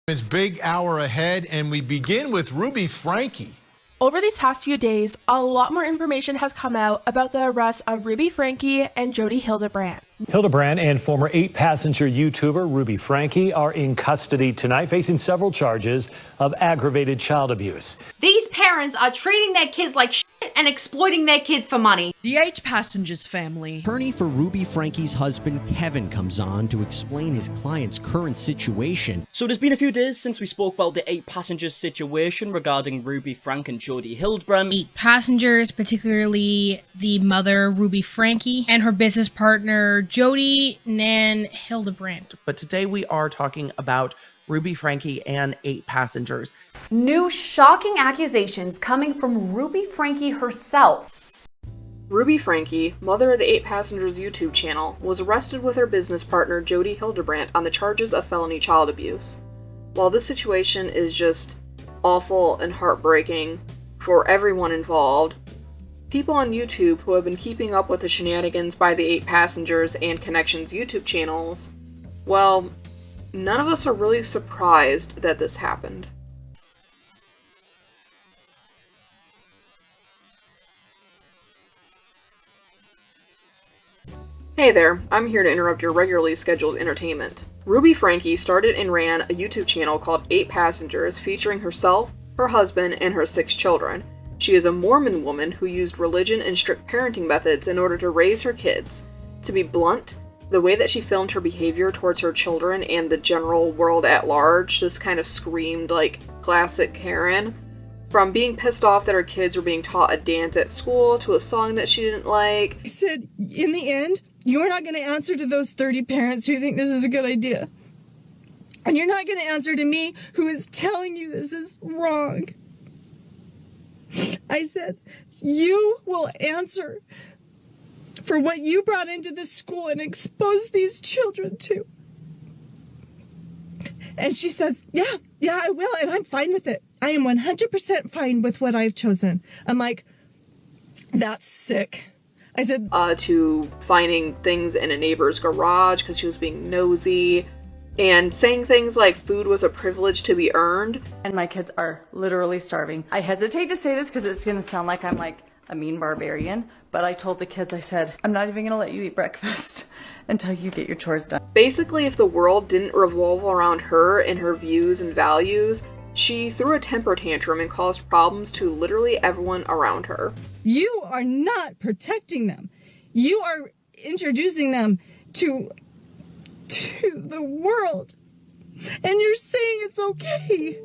It's big hour ahead, and we begin with Ruby Franke. Over these past few days, a lot more information has come out about the arrest of Ruby Franke and Jodi Hildebrand. Hildebrand and former 8-passenger YouTuber Ruby Franke are in custody tonight, facing several charges of aggravated child abuse. These parents are treating their kids like shit and exploiting their kids for money. The 8-passengers family. Attorney for Ruby Franke's husband, Kevin, comes on to explain his client's current situation. So there's been a few days since we spoke about the 8-passengers situation regarding Ruby Franke and Jodi Hildebrand. 8 passengers, particularly the mother, Ruby Franke, and her business partner, Jodi Nan Hildebrand. But today we are talking about Ruby Franke and 8 passengers. New shocking accusations coming from Ruby Franke herself. Ruby Franke, mother of the 8 Passengers YouTube channel, was arrested with her business partner Jodi Hildebrand on the charges of felony child abuse. While this situation is just awful and heartbreaking for everyone involved, people on YouTube who have been keeping up with the shenanigans by the 8 Passengers and Connections YouTube channels, well, none of us are really surprised that this happened. Hey there, I'm here to interrupt your regularly scheduled entertainment. Ruby Franke started and ran a YouTube channel called 8 Passengers featuring herself, her husband, and her 6 children. She is a Mormon woman who used religion and strict parenting methods in order to raise her kids. To be blunt, the way that she filmed her behavior towards her children and the general world at large just kind of screamed like classic Karen. From being pissed off that her kids were being taught a dance at school to a song that she didn't like. I said, in the end, you're not going to answer to those 30 parents who think this is a good idea. And you're not going to answer to me who is telling you this is wrong. I said, you will answer for what you brought into this school and exposed these children to. And she says, yeah, I will, and I'm fine with it. I am 100% fine with what I've chosen. I'm like, that's sick. I said, to finding things in a neighbor's garage because she was being nosy, and saying things like food was a privilege to be earned. And my kids are literally starving. I hesitate to say this because it's going to sound like I'm like a mean barbarian, but I told the kids, I said, I'm not even going to let you eat breakfast until you get your chores done. Basically, if the world didn't revolve around her and her views and values, she threw a temper tantrum and caused problems to literally everyone around her. You are not protecting them. You are introducing them to the world. And you're saying it's okay.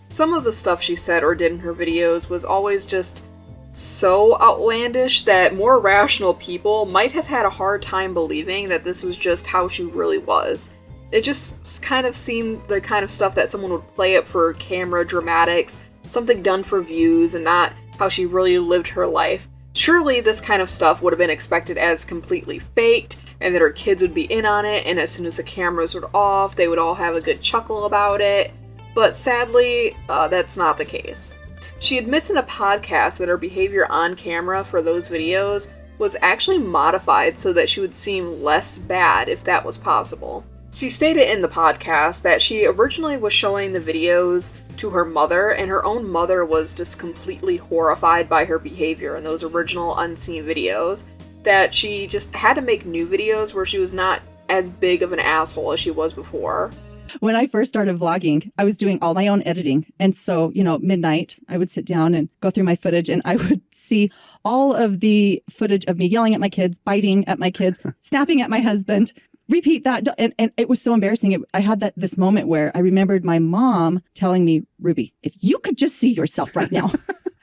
Some of the stuff she said or did in her videos was always just so outlandish that more rational people might have had a hard time believing that this was just how she really was. It just kind of seemed the kind of stuff that someone would play up for camera dramatics, something done for views, and not how she really lived her life. Surely this kind of stuff would have been expected as completely faked, and that her kids would be in on it, and as soon as the cameras were off, they would all have a good chuckle about it. But sadly, that's not the case. She admits in a podcast that her behavior on camera for those videos was actually modified so that she would seem less bad if that was possible. She stated in the podcast that she originally was showing the videos to her mother, and her own mother was just completely horrified by her behavior in those original unseen videos, that she just had to make new videos where she was not as big of an asshole as she was before. When I first started vlogging, I was doing all my own editing. And so, midnight, I would sit down and go through my footage, and I would see all of the footage of me yelling at my kids, biting at my kids, snapping at my husband, repeat that. And it was so embarrassing. I had this moment where I remembered my mom telling me, Ruby, if you could just see yourself right now.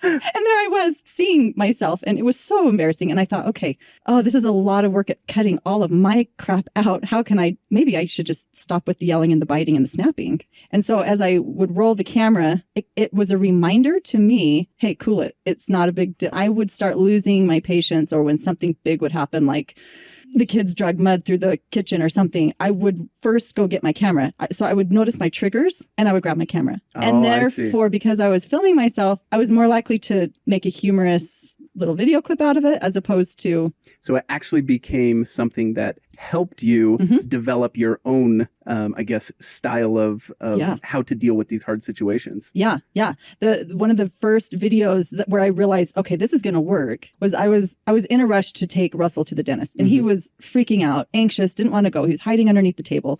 And there I was seeing myself, and it was so embarrassing. And I thought, okay, this is a lot of work at cutting all of my crap out. How can maybe I should just stop with the yelling and the biting and the snapping. And so as I would roll the camera, it was a reminder to me, hey, cool it. It's not a big deal. I would start losing my patience, or when something big would happen, like the kids drug mud through the kitchen or something, I would first go get my camera. So I would notice my triggers and I would grab my camera. And therefore, because I was filming myself, I was more likely to make a humorous little video clip out of it as opposed to... So it actually became something that helped you develop your own, I guess, style of how to deal with these hard situations. Yeah. One of the first videos where I realized, okay, this is going to work was I was in a rush to take Russell to the dentist, and he was freaking out, anxious, didn't want to go. He was hiding underneath the table.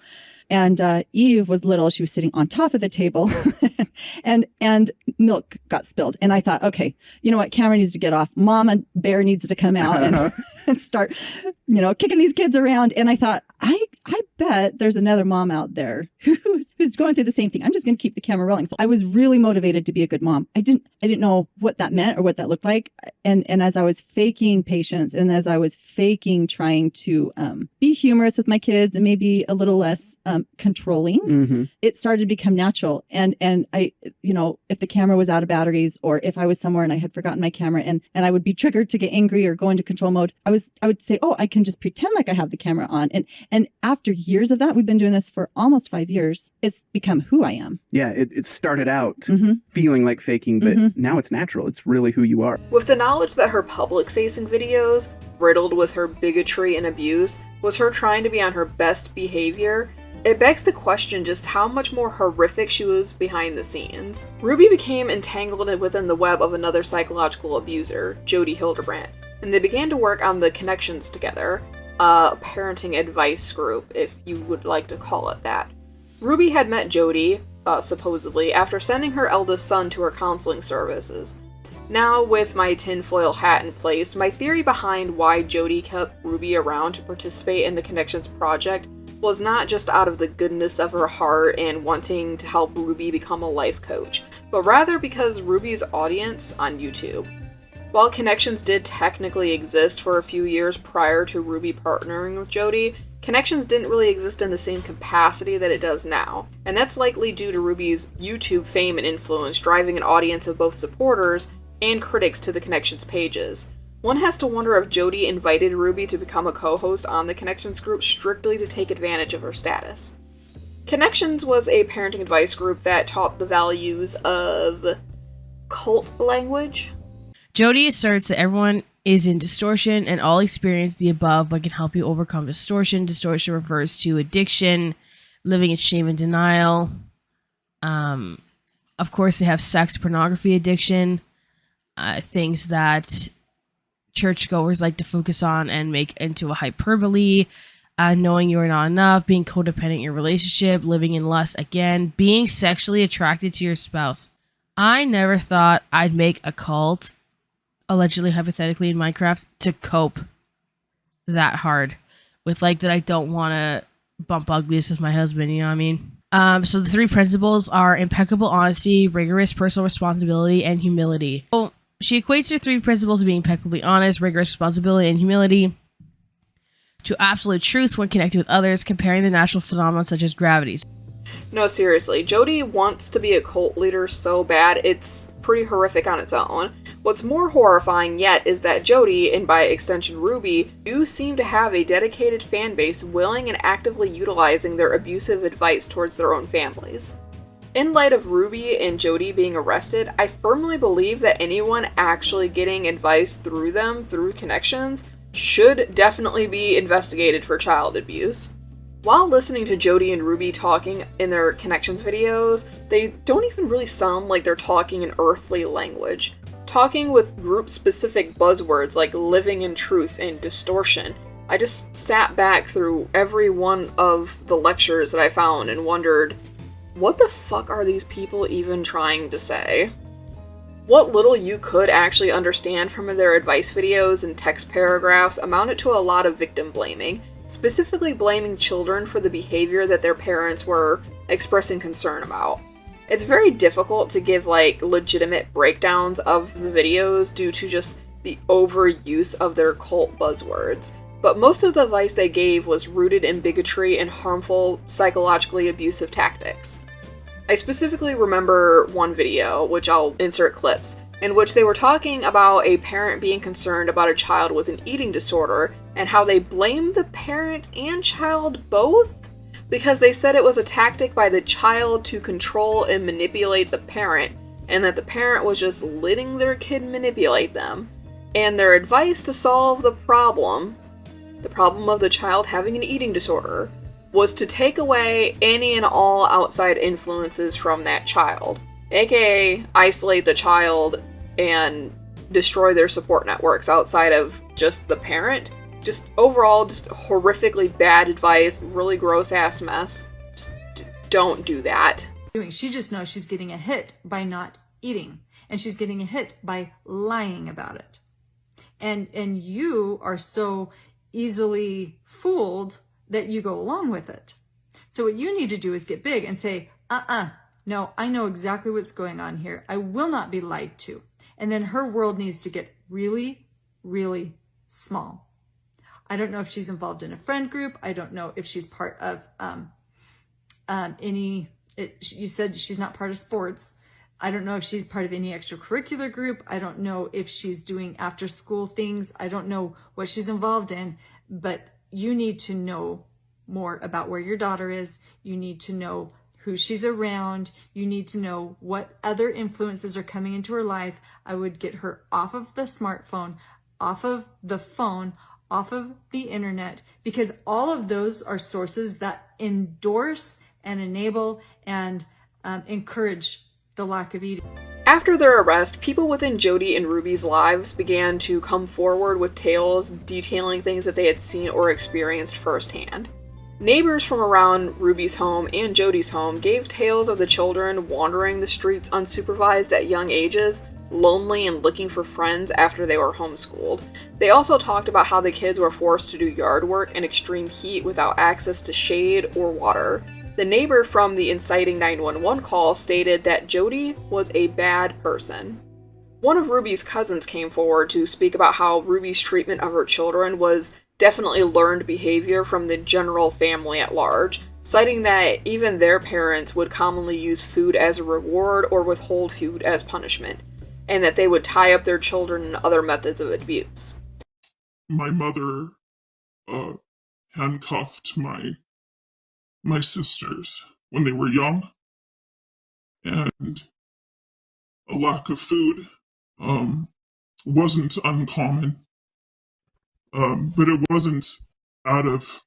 And Eve was little. She was sitting on top of the table and milk got spilled. And I thought, okay, you know what? Camera needs to get off. Mama Bear needs to come out and start, kicking these kids around. And I thought, I bet there's another mom out there who's going through the same thing. I'm just going to keep the camera rolling. So I was really motivated to be a good mom. I didn't know what that meant or what that looked like. And as I was faking patience and as I was faking trying to be humorous with my kids and maybe a little less controlling, it started to become natural. And I, if the camera was out of batteries or if I was somewhere and I had forgotten my camera and I would be triggered to get angry or go into control mode, I would say, oh, I can just pretend like I have the camera on. And after years of that, we've been doing this for almost 5 years. It's become who I am. Yeah, it started out feeling like faking, but now it's natural. It's really who you are. With the knowledge that her public-facing videos, riddled with her bigotry and abuse, was her trying to be on her best behavior, it begs the question just how much more horrific she was behind the scenes. Ruby became entangled within the web of another psychological abuser, Jodi Hildebrandt, and they began to work on the Connections together, a parenting advice group, if you would like to call it that. Ruby had met Jodi, supposedly, after sending her eldest son to her counseling services. Now, with my tinfoil hat in place, my theory behind why Jodi kept Ruby around to participate in the Connections project was not just out of the goodness of her heart and wanting to help Ruby become a life coach, but rather because Ruby's audience on YouTube. While Connections did technically exist for a few years prior to Ruby partnering with Jodi, Connections didn't really exist in the same capacity that it does now, and that's likely due to Ruby's YouTube fame and influence driving an audience of both supporters and critics to the Connections pages. One has to wonder if Jodi invited Ruby to become a co-host on the Connections group strictly to take advantage of her status. Connections was a parenting advice group that taught the values of cult language. Jodi asserts that everyone is in distortion and all experience the above but can help you overcome distortion. Distortion refers to addiction, living in shame and denial. Of course, they have sex pornography addiction, things that churchgoers like to focus on and make into a hyperbole, knowing you are not enough, being codependent in your relationship, living in lust again, being sexually attracted to your spouse. I never thought I'd make a cult, allegedly, hypothetically, in Minecraft, to cope that hard with, that I don't want to bump uglies with my husband, you know what I mean? So the 3 principles are impeccable honesty, rigorous personal responsibility, and humility. So she equates her 3 principles of being impeccably honest, rigorous responsibility, and humility to absolute truth when connecting with others, comparing the natural phenomena such as gravity. No, seriously, Jodi wants to be a cult leader so bad, it's pretty horrific on its own. What's more horrifying yet is that Jodi, and by extension Ruby, do seem to have a dedicated fan base willing and actively utilizing their abusive advice towards their own families. In light of Ruby and Jodi being arrested, I firmly believe that anyone actually getting advice through them, through Connections, should definitely be investigated for child abuse. While listening to Jodi and Ruby talking in their Connections videos, they don't even really sound like they're talking in earthly language. Talking with group-specific buzzwords like living in truth and distortion, I just sat back through every one of the lectures that I found and wondered, what the fuck are these people even trying to say? What little you could actually understand from their advice videos and text paragraphs amounted to a lot of victim blaming, specifically blaming children for the behavior that their parents were expressing concern about. It's very difficult to give legitimate breakdowns of the videos due to just the overuse of their cult buzzwords, but most of the advice they gave was rooted in bigotry and harmful, psychologically abusive tactics. I specifically remember one video, which I'll insert clips, in which they were talking about a parent being concerned about a child with an eating disorder and how they blamed the parent and child both because they said it was a tactic by the child to control and manipulate the parent, and that the parent was just letting their kid manipulate them. And their advice to solve the problem the problem of the child having an eating disorder, was to take away any and all outside influences from that child, aka isolate the child and destroy their support networks outside of just the parent. Just overall, just horrifically bad advice, really gross ass mess. Just don't do that. She just knows she's getting a hit by not eating, and she's getting a hit by lying about it. And you are so easily fooled that you go along with it. So what you need to do is get big and say, no, I know exactly what's going on here. I will not be lied to. And then her world needs to get really, really small. I don't know if she's involved in a friend group. I don't know if she's part of you said she's not part of sports. I don't know if she's part of any extracurricular group. I don't know if she's doing after school things. I don't know what she's involved in, but you need to know more about where your daughter is. You need to know who she's around. You need to know what other influences are coming into her life. I would get her off of the smartphone, off of the phone, off of the internet, because all of those are sources that endorse and enable and encourage the lack of eating. After their arrest, people within Jodi and Ruby's lives began to come forward with tales detailing things that they had seen or experienced firsthand. Neighbors from around Ruby's home and Jodi's home gave tales of the children wandering the streets unsupervised at young ages, lonely and looking for friends after they were homeschooled. They also talked about how the kids were forced to do yard work in extreme heat without access to shade or water. The neighbor from the inciting 911 call stated that Jodi was a bad person. One of Ruby's cousins came forward to speak about how Ruby's treatment of her children was definitely learned behavior from the general family at large, citing that even their parents would commonly use food as a reward or withhold food as punishment, and that they would tie up their children in other methods of abuse. My mother handcuffed my sisters when they were young, and a lack of food wasn't uncommon, but it wasn't out of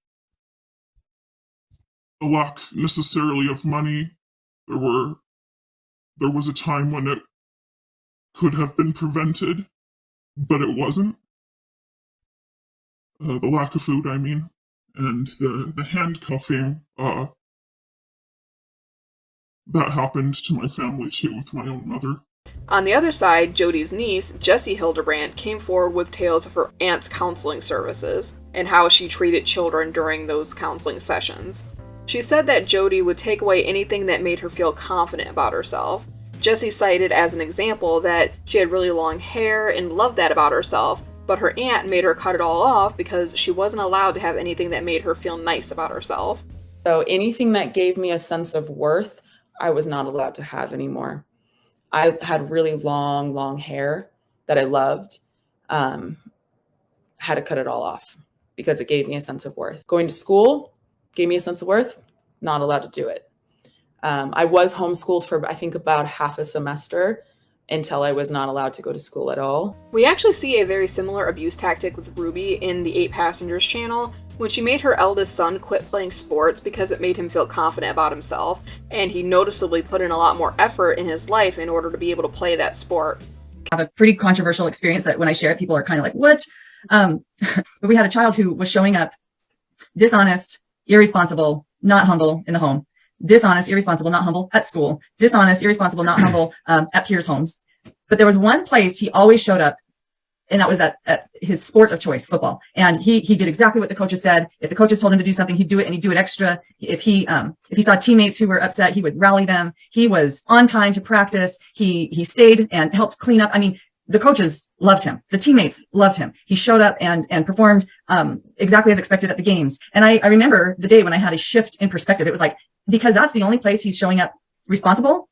a lack necessarily of money. There was a time when it could have been prevented, but it wasn't. The lack of food, I mean. And the handcuffing, that happened to my family too, with my own mother. On the other side, Jodi's niece, Jessie Hildebrandt, came forward with tales of her aunt's counseling services and how she treated children during those counseling sessions. She said that Jodi would take away anything that made her feel confident about herself. Jessie cited as an example that she had really long hair and loved that about herself, but her aunt made her cut it all off because she wasn't allowed to have anything that made her feel nice about herself. So anything that gave me a sense of worth, I was not allowed to have anymore. I had really long hair that I loved. Had to cut it all off because it gave me a sense of worth. Going to school gave me a sense of worth, not allowed to do it. I was homeschooled for, I think, about half a semester until I was not allowed to go to school at all. We actually see a very similar abuse tactic with Ruby in the 8 Passengers channel, when she made her eldest son quit playing sports because it made him feel confident about himself, and he noticeably put in a lot more effort in his life in order to be able to play that sport. I have a pretty controversial experience that when I share it, people are kind of like, what? But we had a child who was showing up dishonest, irresponsible, not humble in the home. Dishonest, irresponsible, not humble at school. Dishonest, irresponsible, not humble at peers' homes. But there was one place he always showed up, and that was at his sport of choice, football. And he did exactly what the coaches said. If the coaches told him to do something, he'd do it, and he'd do it extra. If he saw teammates who were upset, he would rally them. He was on time to practice. He stayed and helped clean up. I mean, the coaches loved him. The teammates loved him. He showed up and performed exactly as expected at the games. And I remember the day when I had a shift in perspective. It was like, because that's the only place he's showing up responsible,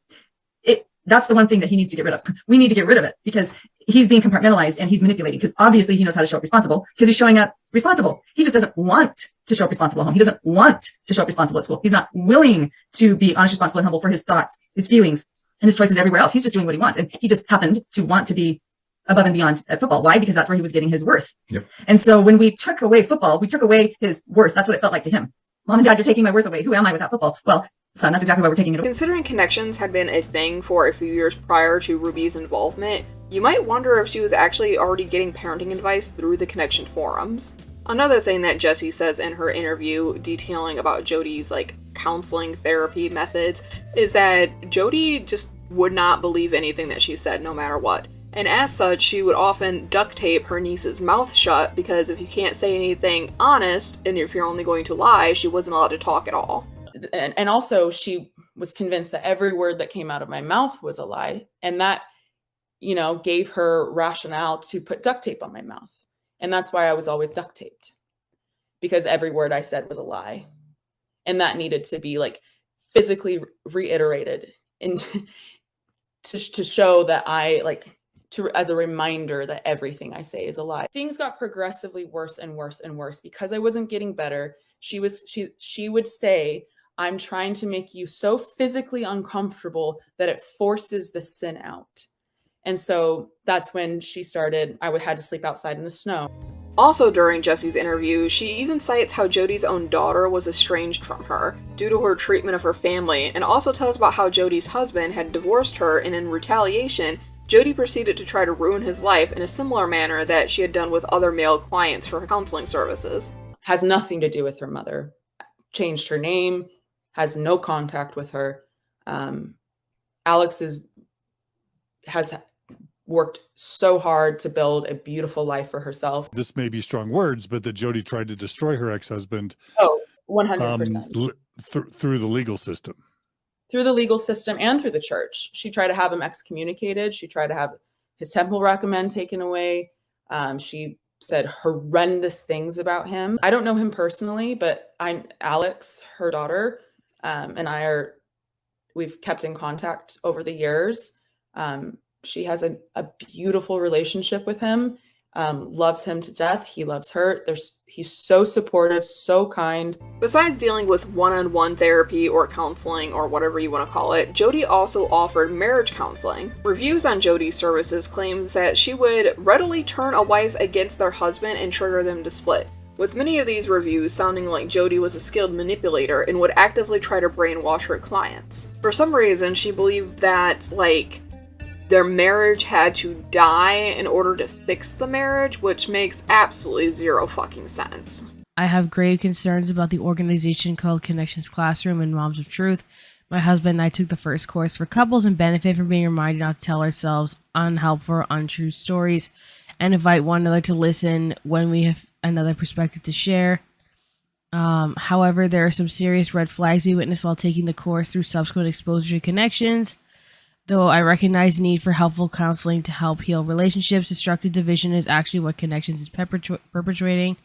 that's the one thing that he needs to get rid of. We need to get rid of it because he's being compartmentalized and he's manipulating, because obviously he knows how to show up responsible because he's showing up responsible. He just doesn't want to show up responsible at home. He doesn't want to show up responsible at school. He's not willing to be honest, responsible, and humble for his thoughts, his feelings, and his choices everywhere else. He's just doing what he wants. And he just happened to want to be above and beyond at football. Why? Because that's where he was getting his worth. Yep. And so when we took away football, we took away his worth. That's what it felt like to him. Mom and Dad, you're taking my worth away. Who am I without football? Well, son, that's exactly why we're taking it away. Considering connections had been a thing for a few years prior to Ruby's involvement, you might wonder if she was actually already getting parenting advice through the connection forums. Another thing that Jessie says in her interview detailing about Jodi's counseling therapy methods is that Jodi just would not believe anything that she said no matter what. And as such, she would often duct tape her niece's mouth shut because if you can't say anything honest and if you're only going to lie, she wasn't allowed to talk at all. And also she was convinced that every word that came out of my mouth was a lie. And that, gave her rationale to put duct tape on my mouth. And that's why I was always duct taped, because every word I said was a lie. And that needed to be physically reiterated and to show that as a reminder that everything I say is a lie. Things got progressively worse and worse and worse because I wasn't getting better. She would say, I'm trying to make you so physically uncomfortable that it forces the sin out. And so that's when she started, had to sleep outside in the snow. Also during Jessie's interview, she even cites how Jodi's own daughter was estranged from her due to her treatment of her family, and also tells about how Jodi's husband had divorced her, and in retaliation, Jodi proceeded to try to ruin his life in a similar manner that she had done with other male clients for her counseling services. Has nothing to do with her mother. Changed her name, has no contact with her. Alex has worked so hard to build a beautiful life for herself. This may be strong words, but that Jodi tried to destroy her ex-husband. Oh, 100%. Through the legal system. Through the legal system and through the church. She tried to have him excommunicated. She tried to have his temple recommend taken away. She said horrendous things about him. I don't know him personally, but Alex, her daughter, and we've kept in contact over the years. She has a beautiful relationship with him, loves him to death. He loves her. He's so supportive, so kind. Besides dealing with one-on-one therapy or counseling or whatever you want to call it, Jodi also offered marriage counseling. Reviews on Jodi's services claims that she would readily turn a wife against their husband and trigger them to split, with many of these reviews sounding like Jodi was a skilled manipulator and would actively try to brainwash her clients. For some reason, she believed that, their marriage had to die in order to fix the marriage, which makes absolutely zero fucking sense. I have grave concerns about the organization called Connections Classroom and Moms of Truth. My husband and I took the first course for couples and benefit from being reminded not to tell ourselves unhelpful or untrue stories and invite one another to listen when we have another perspective to share. However, there are some serious red flags we witnessed while taking the course through subsequent exposure to Connections. Though I recognize the need for helpful counseling to help heal relationships, destructive division is actually what Connections is perpetrating.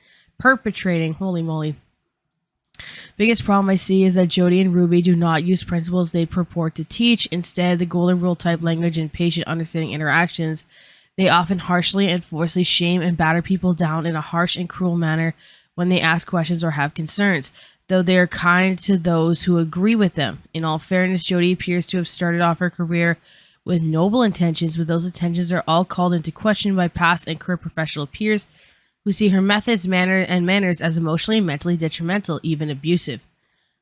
Holy moly. Biggest problem I see is that Jodi and Ruby do not use principles they purport to teach. Instead, the golden rule type language and patient understanding interactions, they often harshly and forcefully shame and batter people down in a harsh and cruel manner when they ask questions or have concerns, though they are kind to those who agree with them. In all fairness, Jodi appears to have started off her career with noble intentions, but those intentions are all called into question by past and current professional peers who see her methods, manners as emotionally and mentally detrimental, even abusive.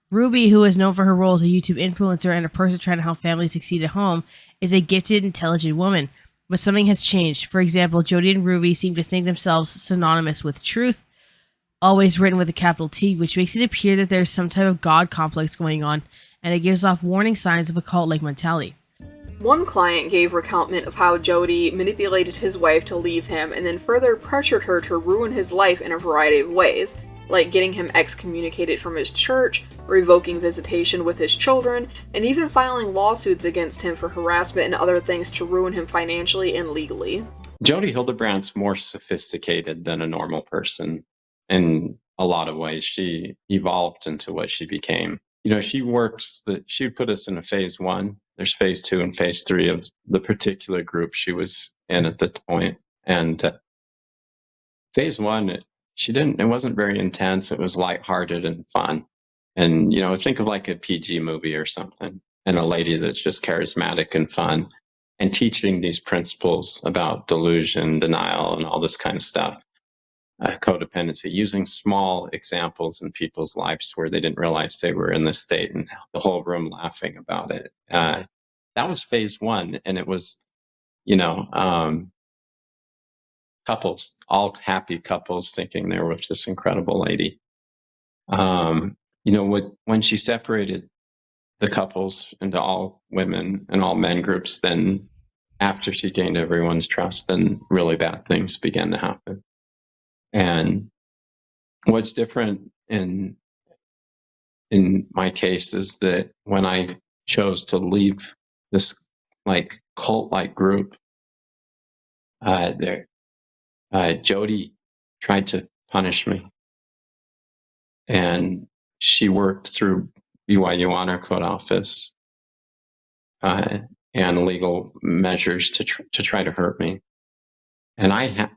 Ruby, who is known for her role as a YouTube influencer and a person trying to help families succeed at home, is a gifted, intelligent woman. But something has changed. For example, Jodi and Ruby seem to think themselves synonymous with truth, always written with a capital T, which makes it appear that there's some type of God complex going on, and it gives off warning signs of a cult-like mentality. One client gave recountment of how Jodi manipulated his wife to leave him and then further pressured her to ruin his life in a variety of ways, like getting him excommunicated from his church, revoking visitation with his children, and even filing lawsuits against him for harassment and other things to ruin him financially and legally. Jodi Hildebrandt's more sophisticated than a normal person. In a lot of ways, she evolved into what she became. She would put us in a phase 1. There's phase 2 and phase 3 of the particular group she was in at the point. And phase 1, it wasn't very intense. It was lighthearted and fun. And, think of like a PG movie or something, and a lady that's just charismatic and fun. and teaching these principles about delusion, denial, and all this kind of stuff. Codependency, using small examples in people's lives where they didn't realize they were in this state, and the whole room laughing about it. That was phase one, and it was, couples, all happy couples, thinking they were with this incredible lady. When she separated the couples into all women and all men groups, then after she gained everyone's trust, then really bad things began to happen. And what's different in my case is that when I chose to leave this like cult-like group, Jodi tried to punish me, and she worked through BYU Honor Code office and legal measures to try to hurt me. And I have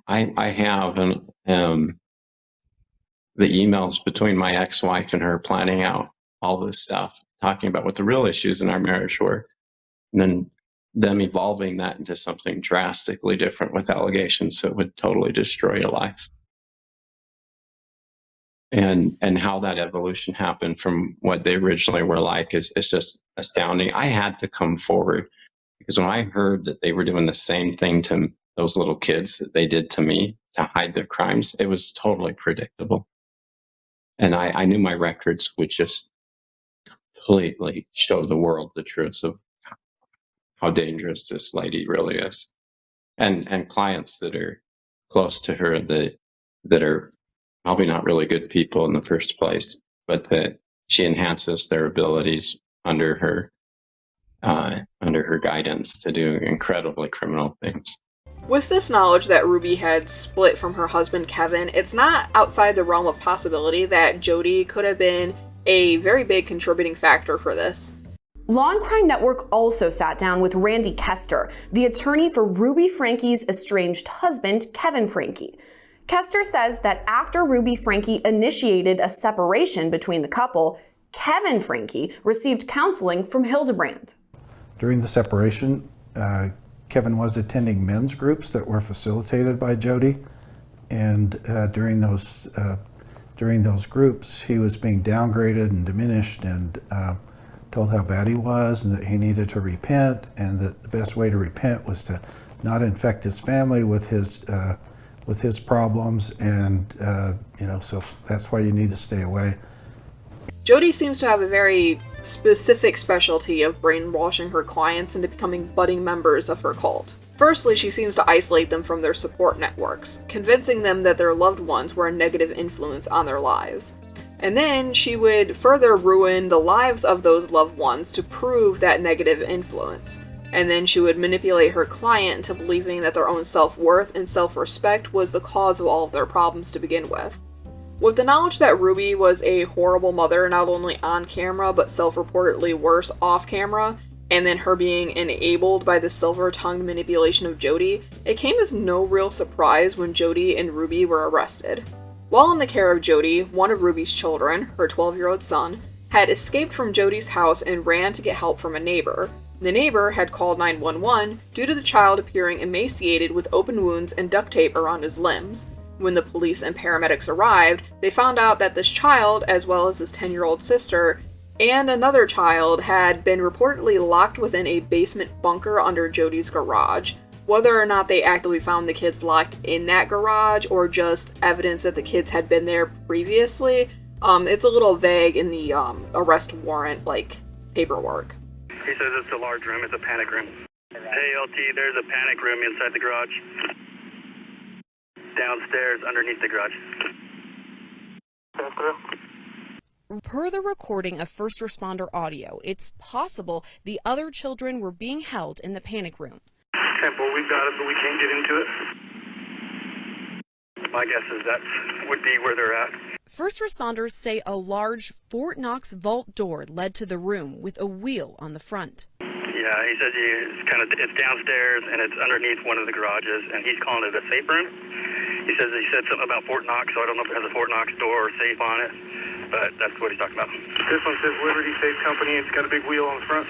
the emails between my ex-wife and her planning out all this stuff, talking about what the real issues in our marriage were, and then them evolving that into something drastically different with allegations that would totally destroy your life. And how that evolution happened from what they originally were like is just astounding. I had to come forward because when I heard that they were doing the same thing to those little kids that they did to me to hide their crimes, it was totally predictable. And I knew my records would just completely show the world the truth of how dangerous this lady really is. And clients that are close to her that are probably not really good people in the first place, but that she enhances their abilities under her guidance to do incredibly criminal things. With this knowledge that Ruby had split from her husband Kevin, it's not outside the realm of possibility that Jodi could have been a very big contributing factor for this. Law and Crime Network also sat down with Randy Kester, the attorney for Ruby Franke's estranged husband, Kevin Franke. Kester says that after Ruby Franke initiated a separation between the couple, Kevin Franke received counseling from Hildebrand. During the separation, Kevin was attending men's groups that were facilitated by Jodi, and during those groups, he was being downgraded and diminished, and told how bad he was, and that he needed to repent, and that the best way to repent was to not infect his family with his problems, and so that's why you need to stay away. Jodi seems to have a very specific specialty of brainwashing her clients into becoming budding members of her cult. Firstly, she seems to isolate them from their support networks, convincing them that their loved ones were a negative influence on their lives. And then she would further ruin the lives of those loved ones to prove that negative influence. And then she would manipulate her client into believing that their own self-worth and self-respect was the cause of all of their problems to begin with. With the knowledge that Ruby was a horrible mother, not only on camera, but self-reportedly worse off camera, and then her being enabled by the silver-tongued manipulation of Jodi, it came as no real surprise when Jodi and Ruby were arrested. While in the care of Jodi, one of Ruby's children, her 12-year-old son, had escaped from Jodi's house and ran to get help from a neighbor. The neighbor had called 911 due to the child appearing emaciated with open wounds and duct tape around his limbs. When the police and paramedics arrived, they found out that this child, as well as his 10-year-old sister, and another child had been reportedly locked within a basement bunker under Jodi's garage. Whether or not they actively found the kids locked in that garage or just evidence that the kids had been there previously, it's a little vague in the arrest warrant, paperwork. He says it's a large room, it's a panic room. Hey LT, there's a panic room inside the garage. Downstairs underneath the garage. Per the recording of first responder audio, it's possible the other children were being held in the panic room. Temple, we've got it, but we can't get into it. My guess is that would be where they're at. First responders say a large Fort Knox vault door led to the room with a wheel on the front. Yeah, he says it's downstairs and it's underneath one of the garages, and he's calling it a safe room. He said something about Fort Knox, so I don't know if it has a Fort Knox door or safe on it, but that's what he's talking about. This one says Liberty Safe Company. It's got a big wheel on the front.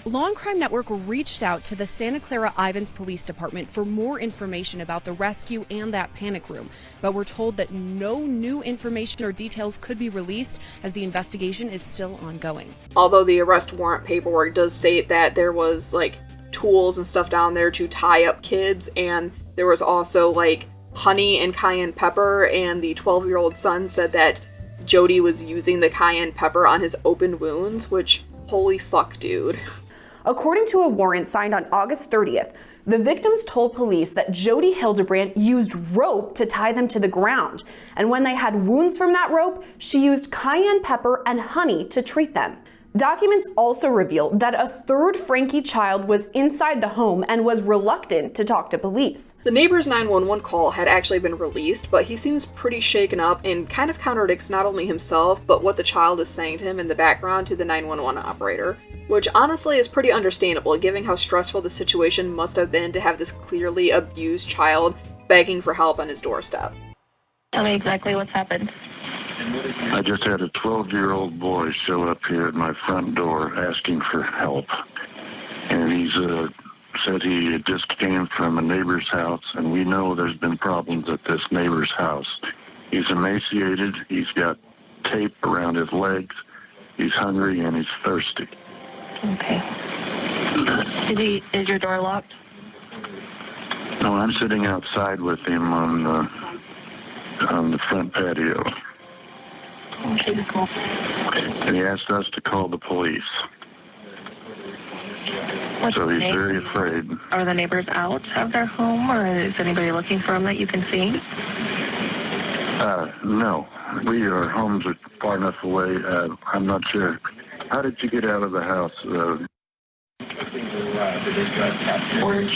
Law and Crime Network reached out to the Santa Clara Ivins Police Department for more information about the rescue and that panic room, but we're told that no new information or details could be released as the investigation is still ongoing. Although the arrest warrant paperwork does state that there was like tools and stuff down there to tie up kids, and there was also like honey and cayenne pepper, and the 12-year-old son said that Jodi was using the cayenne pepper on his open wounds, which, holy fuck, dude. According to a warrant signed on August 30th, the victims told police that Jodi Hildebrandt used rope to tie them to the ground, and when they had wounds from that rope, she used cayenne pepper and honey to treat them. Documents also reveal that a third Frankie child was inside the home and was reluctant to talk to police. The neighbor's 911 call had actually been released, but he seems pretty shaken up and kind of contradicts not only himself, but what the child is saying to him in the background to the 911 operator, which honestly is pretty understandable given how stressful the situation must have been to have this clearly abused child begging for help on his doorstep. Tell me exactly what's happened. I just had a 12-year-old boy show up here at my front door asking for help. And he's said he just came from a neighbor's house, and we know there's been problems at this neighbor's house. He's emaciated, he's got tape around his legs, he's hungry, and he's thirsty. Okay. Is your door locked? No, I'm sitting outside with him on the front patio. Okay, cool. And he asked us to call the police. What's So the he's name? very afraid. Are the neighbors out of their home, or is anybody looking for them that you can see? No. Our homes are far enough away. I'm not sure. How did you get out of the house? Porch.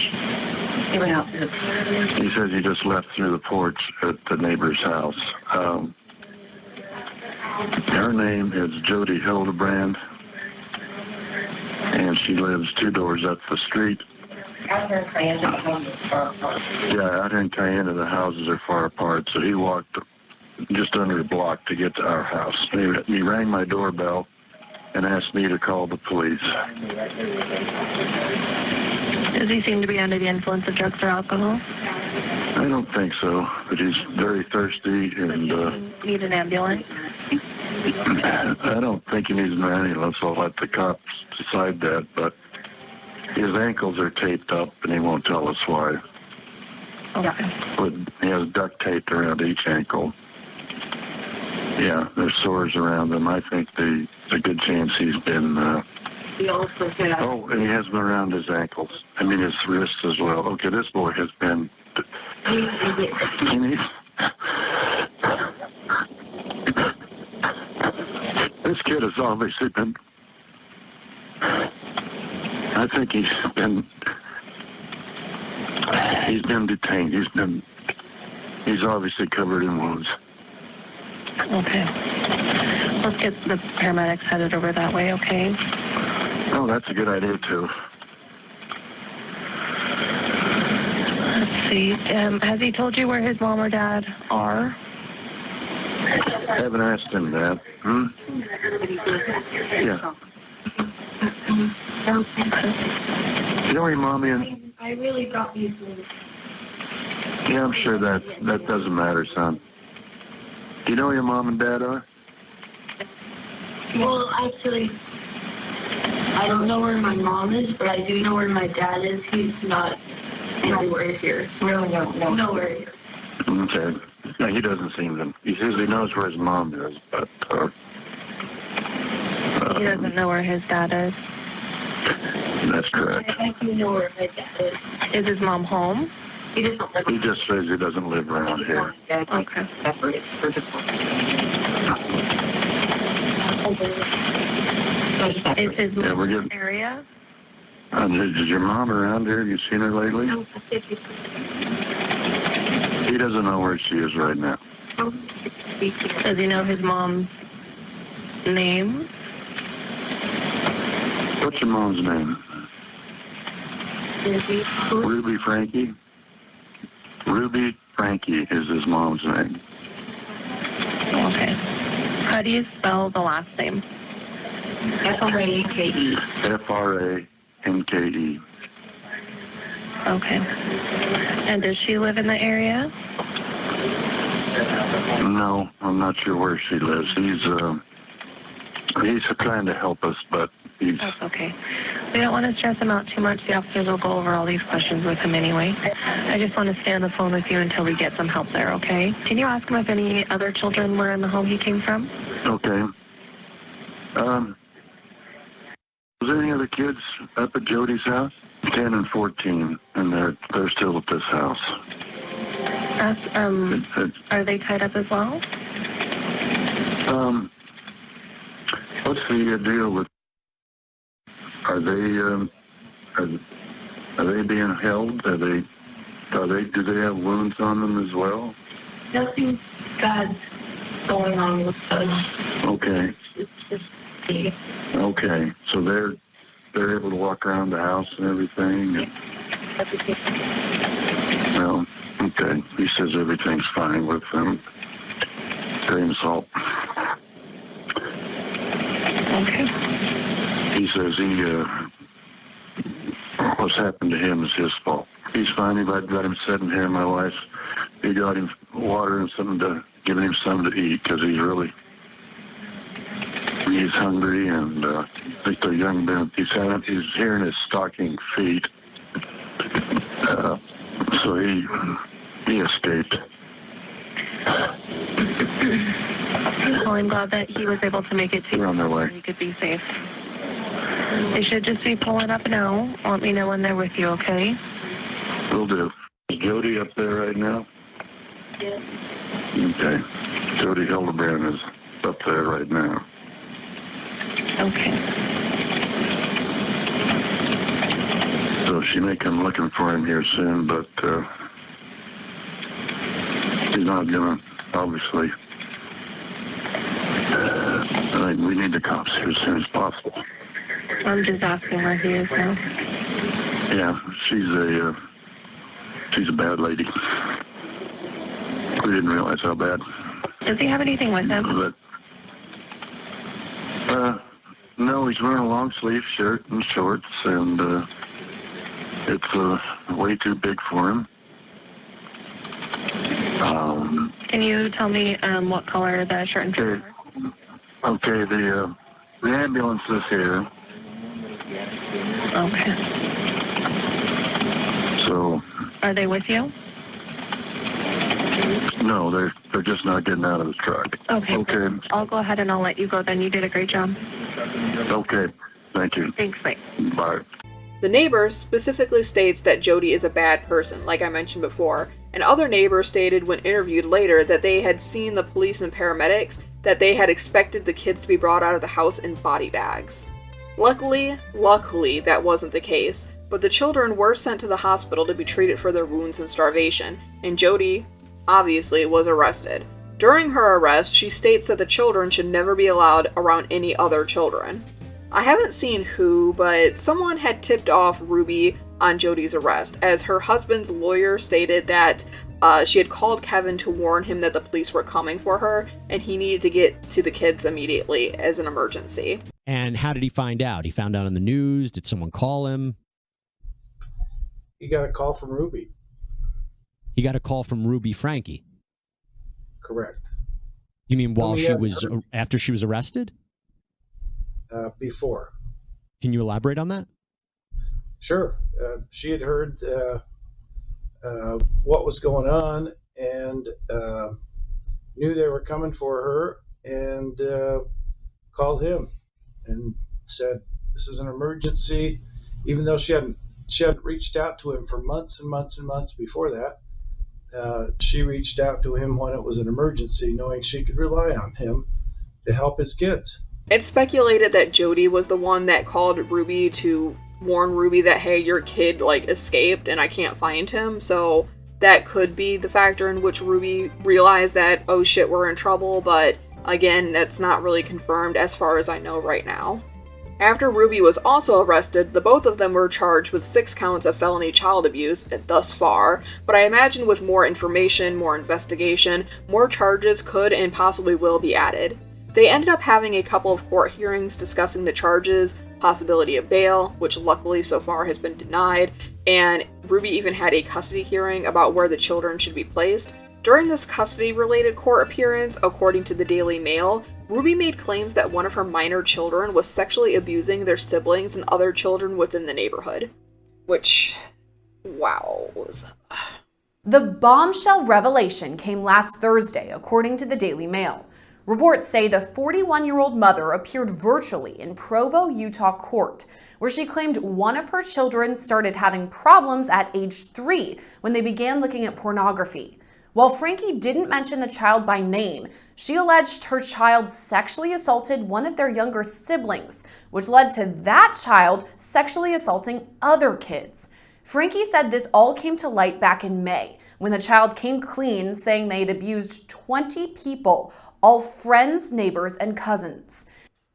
He went out. He says he just left through the porch at the neighbor's house. Her name is Jodi Hildebrandt, and she lives 2 doors up the street. Out here in Cayenne, the houses are far apart. Yeah, out here in Cayenne, the houses are far apart, so he walked just under a block to get to our house. He rang my doorbell and asked me to call the police. Does he seem to be under the influence of drugs or alcohol? I don't think so, but he's very thirsty, and Need an ambulance? I don't think he needs an ambulance. I'll let the cops decide that, but his ankles are taped up, and he won't tell us why. Okay. But he has duct tape around each ankle. Yeah, there's sores around them. I think there's a good chance he's been... He also said... Oh, and he has them around his ankles. I mean, his wrists as well. Okay, this boy has been... This kid has obviously been... I think he's been detained. He's obviously covered in wounds. Okay. Let's get the paramedics headed over that way, okay? Oh, that's a good idea, too. Let's see. Has he told you where his mom or dad are? I haven't asked him that. Yeah. You know where your mommy is? I really got you. Yeah, I'm sure that doesn't matter, son. Do you know where your mom and dad are? Well, actually, I don't know where my mom is, but I do know where my dad is. He's not anywhere here. Really, nowhere here. Okay. No, he doesn't seem to. He says he knows where his mom is, but... he doesn't know where his dad is. That's correct. I do know where my dad is. Is his mom home? He doesn't live. He just says he doesn't live around here. Okay. Separate for Is his mom area? Is your mom around here? Have you seen her lately? No. He doesn't know where she is right now. Does he know his mom's name? What's your mom's name? Ruby Frankie? Ruby Frankie is his mom's name. Okay. How do you spell the last name? F-R-A-N-K-E. F-R-A-N-K-E. Okay. And does she live in the area? No, I'm not sure where she lives. He's trying to help us, but he's... That's okay. We don't want to stress him out too much. The officers will go over all these questions with him anyway. I just want to stay on the phone with you until we get some help there, okay? Can you ask him if any other children were in the home he came from? Okay. Was there any other kids up at Jodi's house? 10 and 14, and they're still at this house. Are they tied up as well? What's the deal with? Are they being held? Do they have wounds on them as well? Nothing bad going on with us. Okay. It's just Okay. So they're able to walk around the house and everything. everything. Well, okay. He says everything's fine with them. Grain of salt. Okay. He says what's happened to him is his fault. He's fine. I've got him sitting here. My wife, he got him water and giving him something to eat because he's hungry, and I think the young man, he's hearing his stocking feet. So he escaped. Well, I'm glad that he was able to make it to We're on their way. He could be safe. They should just be pulling up now. Let me know when they're with you, okay? Will do. Is Jodi up there right now? Yes. Okay. Jodi Hildebrand is up there right now. Okay. So she may come looking for him here soon, but he's not gonna, obviously. I think we need the cops here as soon as possible. I'm just asking where he is now. Yeah, she's a bad lady. We didn't realize how bad. Does he have anything with him? No, he's wearing a long sleeve shirt and shorts, and it's way too big for him. Can you tell me what color the shirt and shorts are? Okay, the ambulance is here. Okay. So. Are they with you? No, they're just not getting out of the truck. Okay. Okay. I'll go ahead and I'll let you go then. You did a great job. Okay. Thank you. Thanks, bye. Bye. The neighbor specifically states that Jodi is a bad person, like I mentioned before, and other neighbors stated when interviewed later that they had seen the police and paramedics, that they had expected the kids to be brought out of the house in body bags. Luckily, that wasn't the case, but the children were sent to the hospital to be treated for their wounds and starvation, and Jodi, obviously, was arrested. During her arrest, she states that the children should never be allowed around any other children. I haven't seen who, but someone had tipped off Ruby on Jodi's arrest, as her husband's lawyer stated that she had called Kevin to warn him that the police were coming for her, and he needed to get to the kids immediately as an emergency. And how did he find out? He found out on the news? Did someone call him? He got a call from Ruby. He got a call from Ruby Frankie. Correct. You mean after she was arrested? Before. Can you elaborate on that? Sure. She had heard what was going on and knew they were coming for her, and called him and said, "This is an emergency," even though she hadn't reached out to him for months and months and months before that. She reached out to him when it was an emergency, knowing she could rely on him to help his kids. It's speculated that Jodi was the one that called Ruby to warn Ruby that, hey, your kid, escaped and I can't find him, so that could be the factor in which Ruby realized that, oh shit, we're in trouble, but again, that's not really confirmed as far as I know right now. After Ruby was also arrested, the both of them were charged with 6 counts of felony child abuse thus far, but I imagine with more information, more investigation, more charges could and possibly will be added. They ended up having a couple of court hearings discussing the charges, possibility of bail, which luckily so far has been denied, and Ruby even had a custody hearing about where the children should be placed. During this custody-related court appearance, according to the Daily Mail, Ruby made claims that one of her minor children was sexually abusing their siblings and other children within the neighborhood. Which, wow. The bombshell revelation came last Thursday, according to the Daily Mail. Reports say the 41-year-old mother appeared virtually in Provo, Utah court, where she claimed one of her children started having problems at age 3 when they began looking at pornography. While Frankie didn't mention the child by name, she alleged her child sexually assaulted one of their younger siblings, which led to that child sexually assaulting other kids. Frankie said this all came to light back in May, when the child came clean, saying they had abused 20 people, all friends, neighbors, and cousins.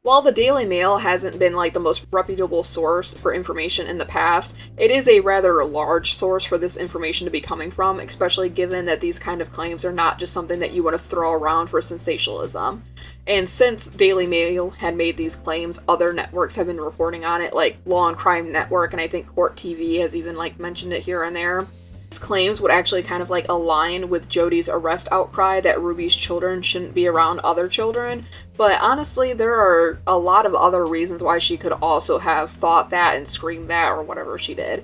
While the Daily Mail hasn't been like the most reputable source for information in the past, it is a rather large source for this information to be coming from, especially given that these kind of claims are not just something that you want to throw around for sensationalism. And since Daily Mail had made these claims, other networks have been reporting on it, like Law and Crime Network, and I think Court TV has even like mentioned it here and there. These claims would actually kind of like align with Jodi's arrest outcry that Ruby's children shouldn't be around other children, but honestly there are a lot of other reasons why she could also have thought that and screamed that or whatever she did,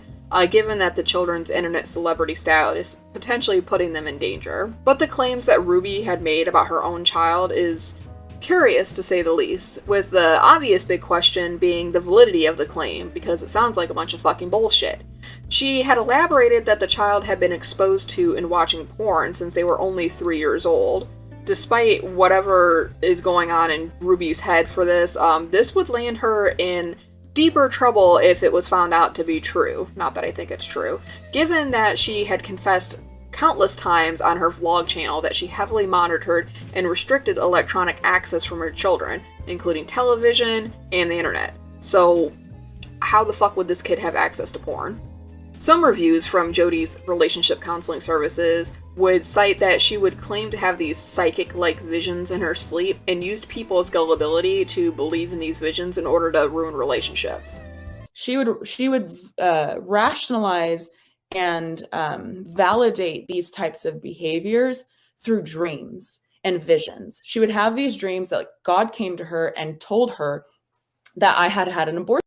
given that the children's internet celebrity status is potentially putting them in danger. But the claims that Ruby had made about her own child is curious to say the least, with the obvious big question being the validity of the claim, because it sounds like a bunch of fucking bullshit. She had elaborated that the child had been exposed to and watching porn since they were only 3 years old. Despite whatever is going on in Ruby's head for this, this would land her in deeper trouble if it was found out to be true. Not that I think it's true. Given that she had confessed countless times on her vlog channel that she heavily monitored and restricted electronic access from her children, including television and the internet. So how the fuck would this kid have access to porn? Some reviews from Jodi's relationship counseling services would cite that she would claim to have these psychic-like visions in her sleep and used people's gullibility to believe in these visions in order to ruin relationships. She would rationalize and validate these types of behaviors through dreams and visions. She would have these dreams that God came to her and told her that I had had an abortion.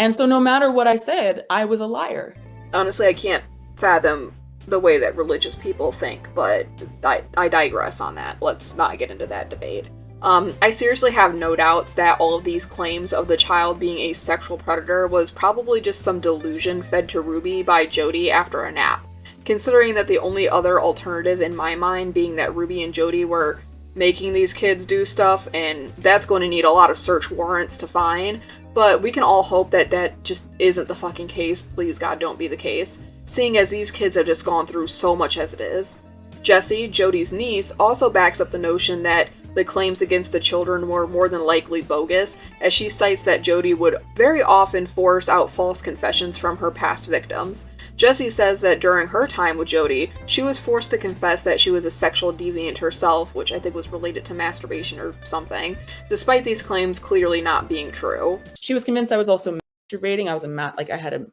And so no matter what I said, I was a liar. Honestly, I can't fathom the way that religious people think, but I digress on that. Let's not get into that debate. I seriously have no doubts that all of these claims of the child being a sexual predator was probably just some delusion fed to Ruby by Jodi after a nap, considering that the only other alternative in my mind being that Ruby and Jodi were making these kids do stuff, and that's going to need a lot of search warrants to find, but we can all hope that that just isn't the fucking case. Please God, don't be the case, seeing as these kids have just gone through so much as it is. Jessie, Jodi's niece, also backs up the notion that the claims against the children were more than likely bogus, as she cites that Jodi would very often force out false confessions from her past victims. Jessie says that during her time with Jodi, she was forced to confess that she was a sexual deviant herself, which I think was related to masturbation or something, despite these claims clearly not being true. She was convinced I was also masturbating. I had a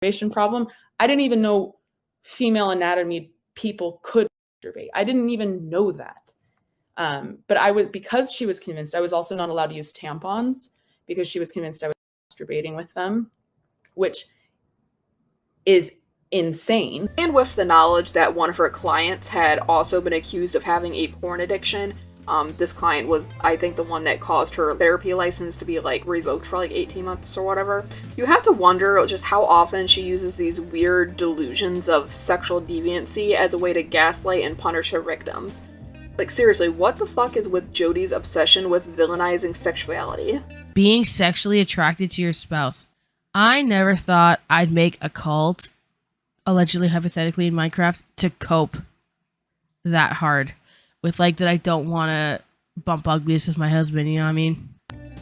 masturbation problem. I didn't even know female anatomy people could masturbate. I didn't even know that. But because she was convinced, I was also not allowed to use tampons because she was convinced I was masturbating with them, which is insane. And with the knowledge that one of her clients had also been accused of having a porn addiction, this client was, I think, the one that caused her therapy license to be revoked for 18 months or whatever. You have to wonder just how often she uses these weird delusions of sexual deviancy as a way to gaslight and punish her victims. Seriously, what the fuck is with Jodi's obsession with villainizing sexuality? Being sexually attracted to your spouse. I never thought I'd make a cult, allegedly, hypothetically, in Minecraft, to cope that hard with, that I don't want to bump uglies with my husband, you know what I mean?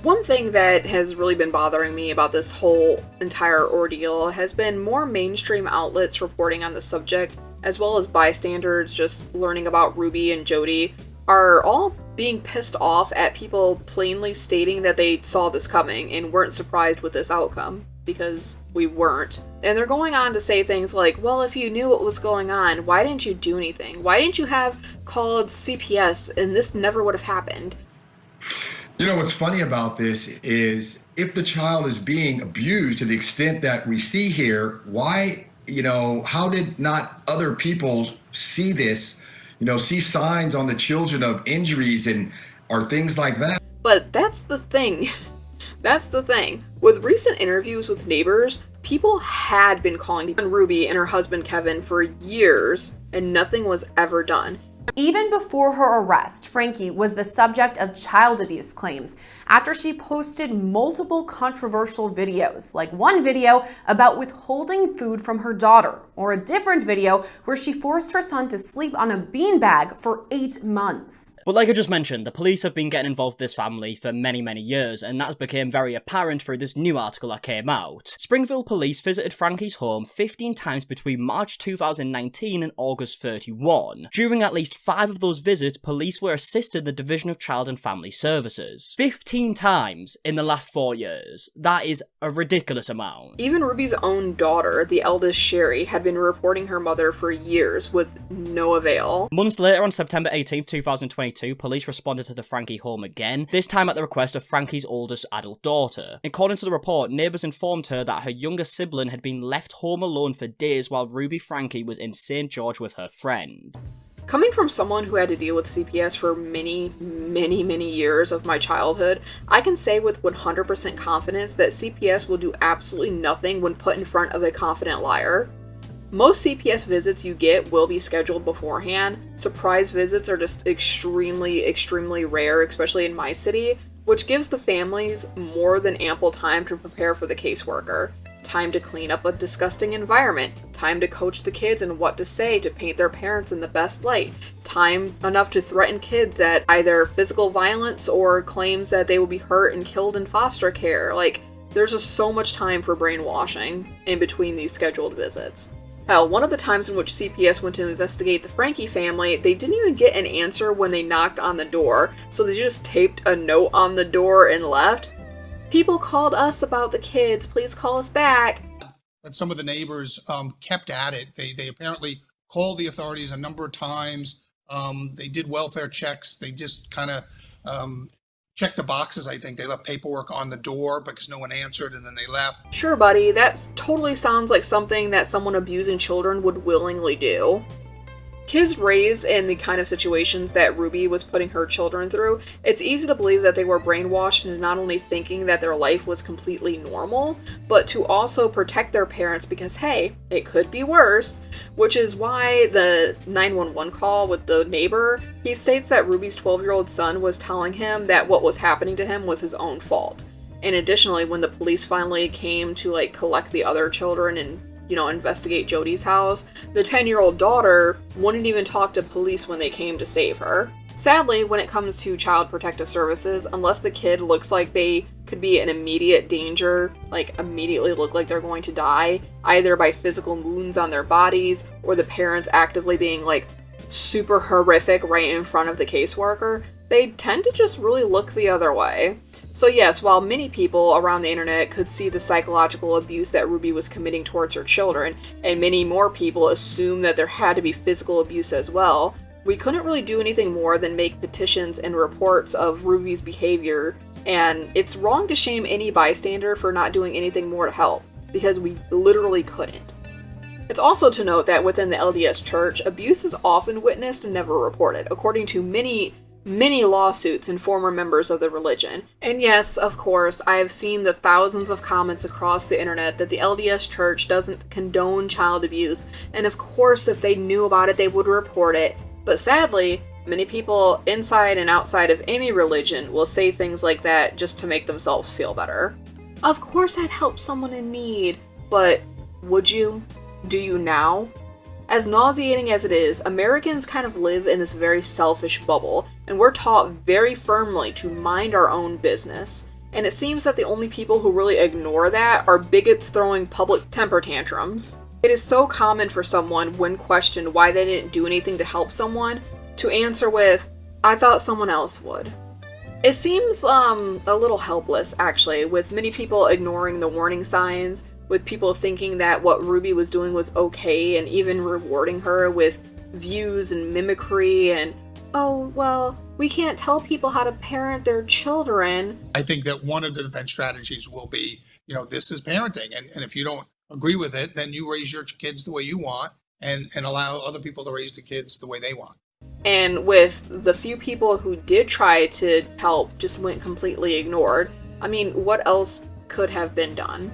One thing that has really been bothering me about this whole entire ordeal has been more mainstream outlets reporting on the subject, as well as bystanders just learning about Ruby and Jodi, are all being pissed off at people plainly stating that they saw this coming and weren't surprised with this outcome, because we weren't. And they're going on to say things like, well, if you knew what was going on, why didn't you do anything? Why didn't you have called CPS and this never would have happened? You know, what's funny about this is if the child is being abused to the extent that we see here, why, how did not other people see this, see signs on the children of injuries and or things like that? But that's the thing. That's the thing. With recent interviews with neighbors, people had been calling Ruby and her husband Kevin for years, and nothing was ever done. Even before her arrest, Frankie was the subject of child abuse claims after she posted multiple controversial videos, like one video about withholding food from her daughter, or a different video where she forced her son to sleep on a beanbag for 8 months. But like I just mentioned, the police have been getting involved with this family for many, many years, and that's became very apparent through this new article that came out. Springfield police visited Frankie's home 15 times between March 2019 and August 31. During at least 5 of those visits, police were assisted in the Division of Child and Family Services. 15 times in the last 4 years. That is a ridiculous amount. Even Ruby's own daughter, the eldest Sherry, had been reporting her mother for years with no avail. Months later, on September 18th, 2022, police responded to the Frankie home again, this time at the request of Frankie's oldest adult daughter. According to the report, neighbours informed her that her younger sibling had been left home alone for days while Ruby Frankie was in St. George with her friend. Coming from someone who had to deal with CPS for many, many, many years of my childhood, I can say with 100% confidence that CPS will do absolutely nothing when put in front of a confident liar. Most CPS visits you get will be scheduled beforehand. Surprise visits are just extremely, extremely rare, especially in my city, which gives the families more than ample time to prepare for the caseworker. Time to clean up a disgusting environment, time to coach the kids in what to say to paint their parents in the best light, time enough to threaten kids at either physical violence or claims that they will be hurt and killed in foster care. Like, there's just so much time for brainwashing in between these scheduled visits. Hell, one of the times in which CPS went to investigate the Frankie family, they didn't even get an answer when they knocked on the door, so they just taped a note on the door and left. People called us about the kids, please call us back. But some of the neighbors kept at it. They apparently called the authorities a number of times. They did welfare checks. They just kind of checked the boxes, I think. They left paperwork on the door because no one answered, and then they left. Sure, buddy, that totally sounds like something that someone abusing children would willingly do. Kids raised in the kind of situations that Ruby was putting her children through, it's easy to believe that they were brainwashed into not only thinking that their life was completely normal, but to also protect their parents because, hey, it could be worse, which is why the 911 call with the neighbor, he states that Ruby's 12-year-old son was telling him that what was happening to him was his own fault. And additionally, when the police finally came to collect the other children and investigate Jodi's house, the 10-year-old daughter wouldn't even talk to police when they came to save her. Sadly, when it comes to Child Protective Services, unless the kid looks like they could be in immediate danger, immediately look like they're going to die, either by physical wounds on their bodies or the parents actively being super horrific right in front of the caseworker, they tend to just really look the other way. So yes, while many people around the internet could see the psychological abuse that Ruby was committing towards her children, and many more people assume that there had to be physical abuse as well, we couldn't really do anything more than make petitions and reports of Ruby's behavior, and it's wrong to shame any bystander for not doing anything more to help, because we literally couldn't. It's also to note that within the LDS Church, abuse is often witnessed and never reported, according to many lawsuits and former members of the religion. And yes, of course, I have seen the thousands of comments across the internet that the LDS Church doesn't condone child abuse, and of course if they knew about it they would report it. But sadly, many people inside and outside of any religion will say things like that just to make themselves feel better. Of course I'd help someone in need, but would you? Do you now? As nauseating as it is, Americans kind of live in this very selfish bubble, and we're taught very firmly to mind our own business. And it seems that the only people who really ignore that are bigots throwing public temper tantrums. It is so common for someone, when questioned why they didn't do anything to help someone, to answer with, "I thought someone else would." It seems a little helpless, actually, with many people ignoring the warning signs, with people thinking that what Ruby was doing was okay, and even rewarding her with views and mimicry and, "Oh, well, we can't tell people how to parent their children." I think that one of the defense strategies will be, this is parenting. And if you don't agree with it, then you raise your kids the way you want and allow other people to raise the kids the way they want. And with the few people who did try to help just went completely ignored, I mean, what else could have been done?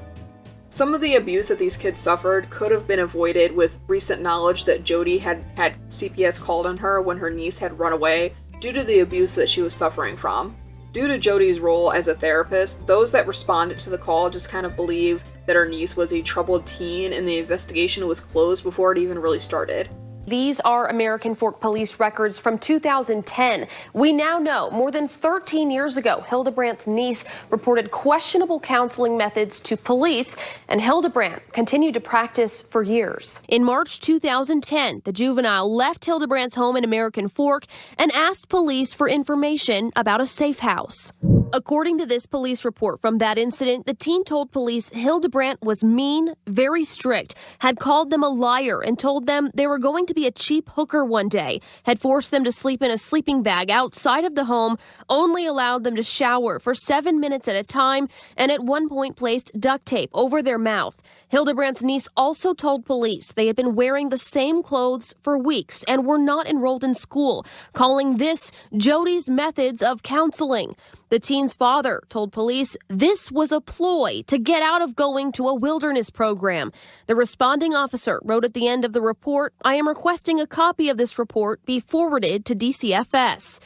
Some of the abuse that these kids suffered could have been avoided with recent knowledge that Jodi had CPS called on her when her niece had run away due to the abuse that she was suffering from. Due to Jodi's role as a therapist, those that responded to the call just kind of believed that her niece was a troubled teen and the investigation was closed before it even really started. These are American Fork Police records from 2010. We now know more than 13 years ago, Hildebrandt's niece reported questionable counseling methods to police, and Hildebrandt continued to practice for years. In March 2010, the juvenile left Hildebrandt's home in American Fork and asked police for information about a safe house. According to this police report from that incident, the teen told police Hildebrandt was mean, very strict, had called them a liar and told them they were going to be a cheap hooker one day, had forced them to sleep in a sleeping bag outside of the home, only allowed them to shower for 7 minutes at a time, and at one point placed duct tape over their mouth. Hildebrandt's niece also told police they had been wearing the same clothes for weeks and were not enrolled in school, calling this Jodi's methods of counseling. The teen's father told police this was a ploy to get out of going to a wilderness program. The responding officer wrote at the end of the report, "I am requesting a copy of this report be forwarded to DCFS."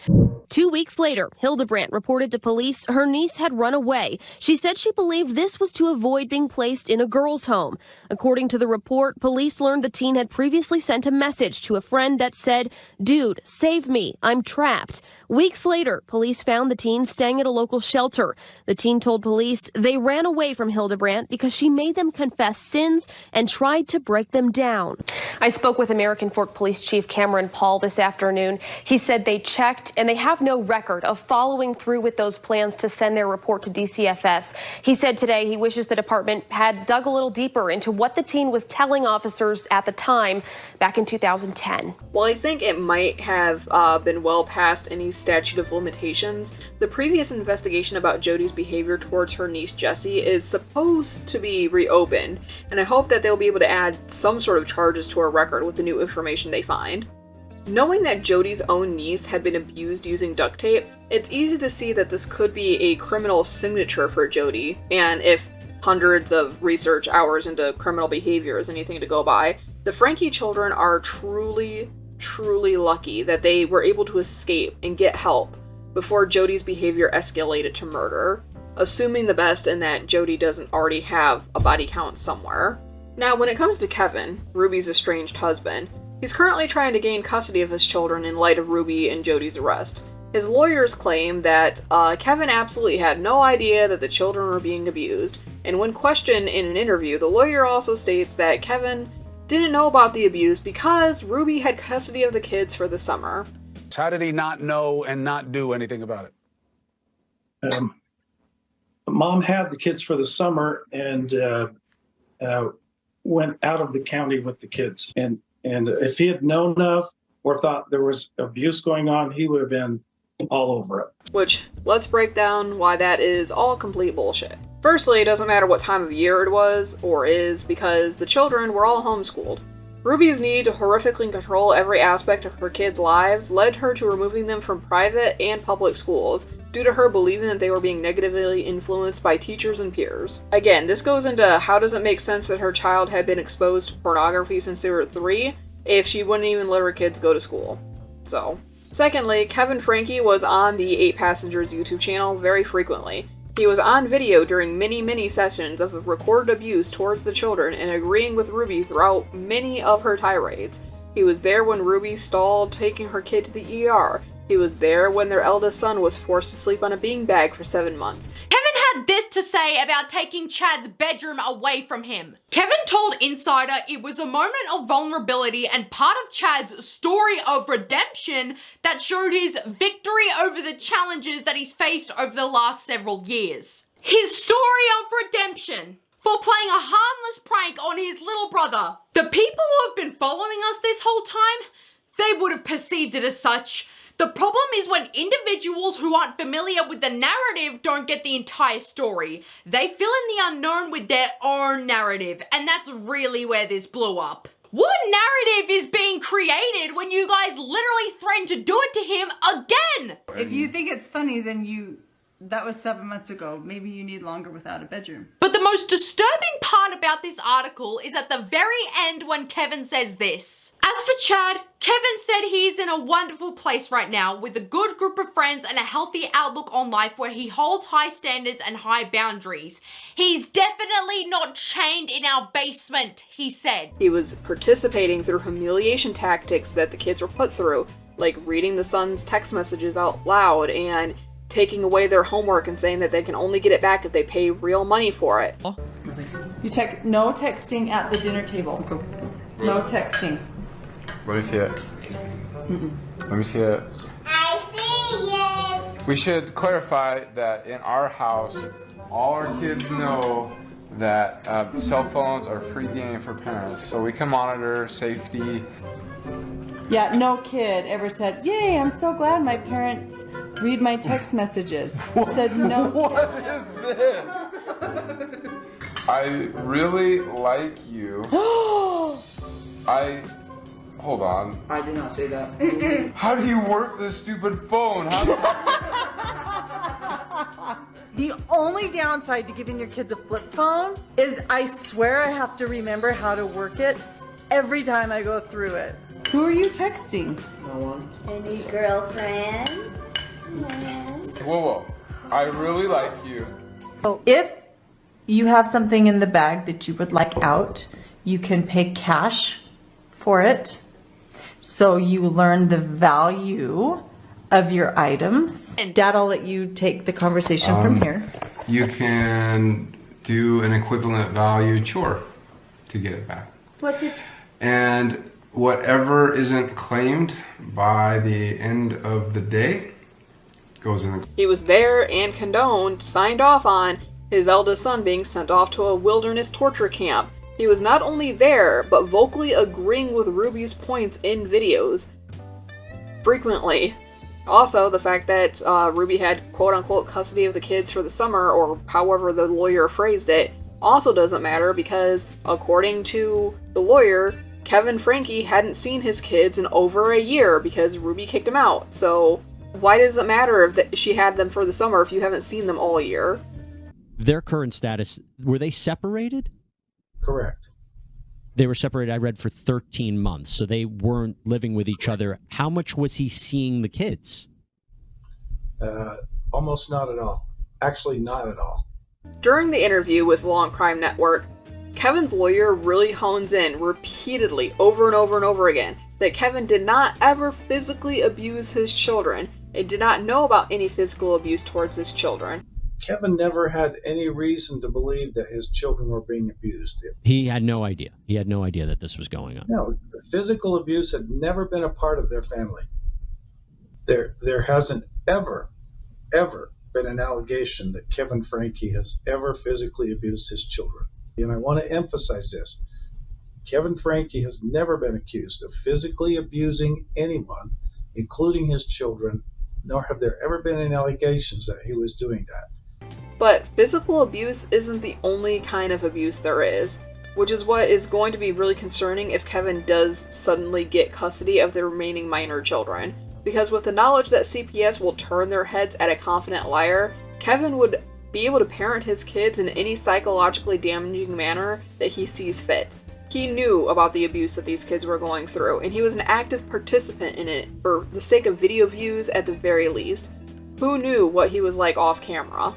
2 weeks later, Hildebrandt reported to police her niece had run away. She said she believed this was to avoid being placed in a girl's home. According to the report, police learned the teen had previously sent a message to a friend that said, "Dude, save me, I'm trapped." Weeks later, police found the teen staying at a local shelter. The teen told police they ran away from Hildebrandt because she made them confess sins and tried to break them down. I spoke with American Fork Police Chief Cameron Paul this afternoon. He said they checked and they have no record of following through with those plans to send their report to DCFS. He said today he wishes the department had dug a little deeper into what the teen was telling officers at the time back in 2010. While I think it might have been well past any statute of limitations, the previous investigation about Jodi's behavior towards her niece Jessie is supposed to be reopened, and I hope that they'll be able to add some sort of charges to her record with the new information they find. Knowing that Jodi's own niece had been abused using duct tape, it's easy to see that this could be a criminal signature for Jodi, and if hundreds of research hours into criminal behavior is anything to go by, the Franke children are truly lucky that they were able to escape and get help before Jodi's behavior escalated to murder, assuming the best in that Jodi doesn't already have a body count somewhere. Now, when it comes to Kevin, Ruby's estranged husband, he's currently trying to gain custody of his children in light of Ruby and Jodi's arrest. His lawyers claim that Kevin absolutely had no idea that the children were being abused, and when questioned in an interview, the lawyer also states that Kevin didn't know about the abuse because Ruby had custody of the kids for the summer. How did he not know and not do anything about it? Mom had the kids for the summer and went out of the county with the kids. And if he had known of or thought there was abuse going on, he would have been all over it. Which, let's break down why that is all complete bullshit. Firstly, it doesn't matter what time of year it was, or is, because the children were all homeschooled. Ruby's need to horrifically control every aspect of her kids' lives led her to removing them from private and public schools, due to her believing that they were being negatively influenced by teachers and peers. Again, this goes into how does it make sense that her child had been exposed to pornography since they were 3, if she wouldn't even let her kids go to school. So. Secondly, Kevin Franke was on the 8 Passengers YouTube channel very frequently. He was on video during many sessions of recorded abuse towards the children and agreeing with Ruby throughout many of her tirades. He was there when Ruby stalled taking her kid to the ER. He was there when their eldest son was forced to sleep on a beanbag for 7 months. Kevin had this to say about taking Chad's bedroom away from him. Kevin told Insider it was a moment of vulnerability and part of Chad's story of redemption that showed his victory over the challenges that he's faced over the last several years. His story of redemption for playing a harmless prank on his little brother. The people who have been following us this whole time, they would have perceived it as such. The problem is when individuals who aren't familiar with the narrative don't get the entire story. They fill in the unknown with their own narrative, and that's really where this blew up. What narrative is being created when you guys literally threatened to do it to him again? If you think it's funny, then that was 7 months ago. Maybe you need longer without a bedroom. But the most disturbing part about this article is at the very end when Kevin says this. As for Chad, Kevin said he's in a wonderful place right now with a good group of friends and a healthy outlook on life where he holds high standards and high boundaries. He's definitely not chained in our basement, he said. He was participating through humiliation tactics that the kids were put through, like reading the son's text messages out loud and taking away their homework and saying that they can only get it back if they pay real money for it. You check no texting at the dinner table. No texting. Let me see it. Let me see it. I see it. We should clarify that in our house, all our kids know that cell phones are free game for parents, so we can monitor safety. Yeah, no kid ever said, "Yay, I'm so glad my parents read my text messages." Said no. What is this? I really like you. Hold on. I did not say that. How do you work this stupid phone? The only downside to giving your kids a flip phone is I swear I have to remember how to work it every time I go through it. Who are you texting? No one. Any girlfriend? Whoa. I really like you. So if you have something in the bag that you would like out, you can pay cash for it. So you learn the value of your items. And Dad, I'll let you take the conversation from here. You can do an equivalent value chore to get it back. What's it? And whatever isn't claimed by the end of the day goes in the... He was there and condoned, signed off on, his eldest son being sent off to a wilderness torture camp. He was not only there, but vocally agreeing with Ruby's points in videos. Frequently. Also, the fact that Ruby had quote-unquote custody of the kids for the summer, or however the lawyer phrased it, also doesn't matter because, according to the lawyer, Kevin Franke hadn't seen his kids in over a year because Ruby kicked him out. So, why does it matter if she had them for the summer if you haven't seen them all year? Their current status, were they separated? Correct. They were separated, I read, for 13 months, so they weren't living with each other. How much was he seeing the kids? Almost not at all. Actually, not at all. During the interview with Law and Crime Network, Kevin's lawyer really hones in repeatedly, over and over and over again, that Kevin did not ever physically abuse his children and did not know about any physical abuse towards his children. Kevin never had any reason to believe that his children were being abused. He had no idea. He had no idea that this was going on. No, physical abuse had never been a part of their family. There hasn't ever been an allegation that Kevin Franke has ever physically abused his children. And I want to emphasize this. Kevin Franke has never been accused of physically abusing anyone, including his children, nor have there ever been any allegations that he was doing that. But physical abuse isn't the only kind of abuse there is, which is what is going to be really concerning if Kevin does suddenly get custody of the remaining minor children. Because with the knowledge that CPS will turn their heads at a confident liar, Kevin would be able to parent his kids in any psychologically damaging manner that he sees fit. He knew about the abuse that these kids were going through, and he was an active participant in it, for the sake of video views at the very least. Who knew what he was like off camera?